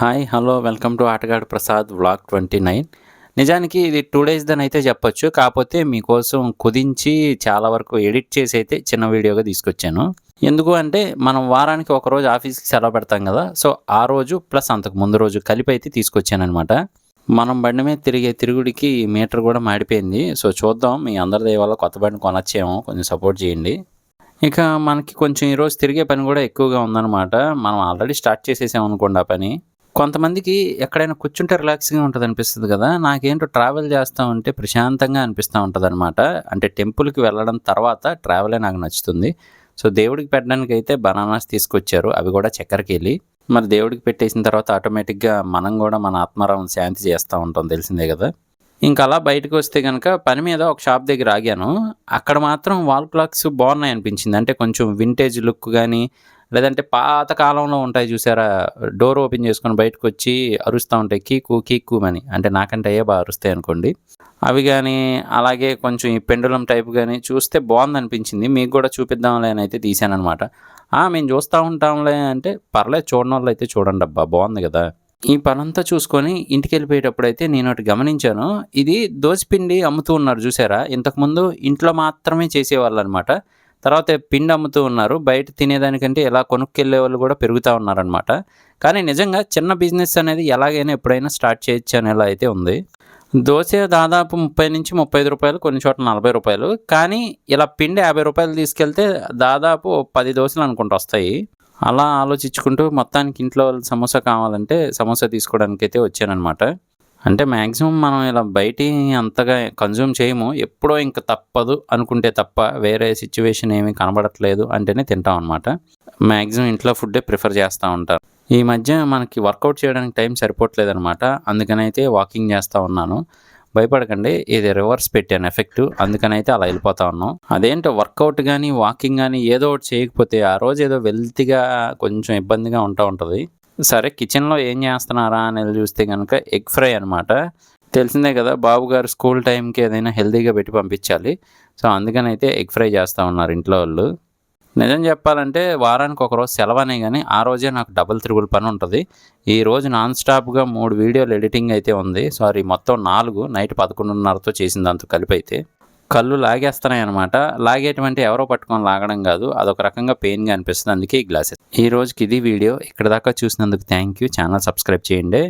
Hi hello welcome to ఆటగాడు Prasad vlog 29. నిజానికి ఇది 2 డేస్‌దని అయితే చెప్పొచ్చు. కాకపోతే మీకోసం కుదించి చాలా వరకు ఎడిట్ చేసి అయితే చిన్న వీడియోగా తీసుకొచ్చాను. ఎందుకు అంటే మనం వారానికి ఒకరోజు ఆఫీస్‌కి సెలవు పెడతాం కదా! సో, ఆ రోజు ప్లస్ అంతకు ముందు రోజు కలిపి అయితే తీసుకొచ్చాననమాట. మనం బండి మీద తిరిగే తిరుగుడికి మీటర్ కూడా మాడిపోయింది. సో, చూద్దాం మీ అందరి దయ వల్ల కొత్త బండి కొనొచ్చేమో కొంచెం సపోర్ట్ చేయండి. ఇక మనకి కొంచెం ఈరోజు తిరిగే పని కూడా ఎక్కువగా ఉందనమాట. మనం ఆల్రెడీ స్టార్ట్ చేసేసామనుకోండి ఆ పని. కొంతమందికి ఎక్కడైనా కూర్చుంటే రిలాక్స్‌గా ఉంటదనిపిస్తది గదా! నాకేంటో ట్రావెల్ చేస్తా ఉంటే ప్రశాంతంగా అనిపిస్తా ఉంటదనమాట. అంటే టెంపుల్‌కి వెళ్ళడం తర్వాత ట్రావెలే నాకు నచ్చుతుంది. సో, దేవుడికి పెట్టడానికైతే బనానాస్ తీసుకొచ్చారు. అవి కూడా చక్కెరకేళి. మరి దేవుడికి పెట్టేసిన తర్వాత ఆటోమేటిక్‌గా మనం గూడా మన ఆత్మారాం శాంతి చేస్తా ఉంటాం తెలిసిందే గదా! ఇంకలా బయటకొస్తే గనక పని మీద ఒక షాప్ దగ్గర ఆగాను. అక్కడ మాత్రం వాల్ క్లాక్స్ బాగున్నాయనిపించింది. అంటే కొంచెం వింటేజ్ లుక్ గాని, లేదంటే పాత కాలంలో ఉంటాయి చూసారా? డోర్ ఓపెన్ చేసుకొని బయటకొచ్చి అరుస్తా ఉంటాయి. కీకు కీక్కుమని. అంటే నాకంటే అయ్యే బాగా అరుస్తాయనుకోండి. అవి గాని, అలాగే కొంచెం ఈ పెండులం టైప్ గాని చూస్తే బావుందనిపించింది. మీకు గూడా చూపిద్దాంలే అనయితే తీశాననమాట. మేము చూస్తా ఉంటాంలే అంటే, పర్లేదు చూడనోళ్ళైతే చూడండబ్బా! బావుంది గదా! ఈ పనంతా చూసుకొని ఇంటికెళ్ళిపోయేటప్పుడైతే నేనొకటి గమనించాను. ఇది దోసపిండి అమ్ముతూ ఉన్నారు చూసారా? ఇంతకుముందు ఇంట్లో మాత్రమే చేసేవాళ్ళనమాట. తర్వాత పిండి అమ్ముతూ ఉన్నారు. బయట తినేదానికంటే ఇలా కొనుక్కెళ్ళేవాళ్ళు గూడా పెరుగుతా ఉన్నారనమాట. కానీ నిజంగా చిన్న బిజినెస్ అనేది ఎలాగైనా ఎప్పుడైనా స్టార్ట్ చేయొచ్చు అనేలా అయితే ఉంది. దోస దాదాపు రూ. 30-35 కొన్ని చోట్ల రూ. 40. కానీ ఇలా పిండి రూ. 50 తీసుకెళ్తే దాదాపు 10 దోసలనుకుంటా వస్తాయి. అలా ఆలోచించుకుంటూ మొత్తానికి ఇంట్లో వాళ్ళు సమోసా కావాలంటే సమోసా తీసుకోవడానికైతే వచ్చాననమాట. అంటే మాక్సిమం మనం ఇలా బయటియి అంతగా కన్జ్యూమ్ చేయము. ఎప్పుడో ఇంక తప్పదు అనుకుంటే తప్ప వేరే సిట్యుయేషన్ ఏమీ కనబడట్లేదు అంటేనే తింటాం అనమాట. మాక్సిమం ఇంట్లో ఫుడ్డే ప్రిఫర్ చేస్తా ఉంటాను. ఈ మధ్య మనకి వర్కౌట్ చేయడానికి టైం సరిపోవట్లేదనమాట. అందుకనైతే వాకింగ్ చేస్తా ఉన్నాను. భయపడకండి, ఇది రివర్స్ పెట్టాను ఎఫెక్టు. అందుకనైతే అలా వెళ్ళిపోతా ఉన్నాం. అదేంటో వర్కౌట్ గానీ, వాకింగ్ గానీ ఏదో ఒకటి చేయకపోతే ఆ రోజు ఏదో వెల్తీగా కొంచెం ఇబ్బందిగా ఉంటది. సరే కిచెన్‌లో ఏం చేస్తున్నారా అని ఎళ్లి చూస్తే గనుక ఎగ్ ఫ్రై అనమాట. తెలిసిందే కదా! బాబుగారు స్కూల్ టైంకి ఏదైనా హెల్తీగా పెట్టి పంపించాలి. సో, అందుకనైతే ఎగ్ ఫ్రై చేస్తా ఉన్నారు ఇంట్లో వాళ్ళు. నిజం చెప్పాలంటే వారానికి ఒకరోజు సెలవనే గానీ, ఆ రోజే నాకు డబుల్ త్రిబుల్ పనుంటది. ఈరోజు నాన్ స్టాప్‌గా 3 వీడియోలు ఎడిటింగ్ అయితే ఉంది. సారీ మొత్తం 4 నైట్ 11:30తో చేసిన దాంతో కలిపైతే. కళ్ళు లాగేస్తున్నాయనమాట. లాగేయటమంటే ఎవరో పట్టుకొని లాగడం గాదు. అదొక రకంగా పెయిన్‌గా అనిపిస్తది. అందుకే ఈ గ్లాసెస్. ఈ రోజుకి ఇది వీడియో. ఇక్కడి దాకా చూసినందుకు థాంక్ యూ. ఛానల్ సబ్స్క్రైబ్ చేయండి.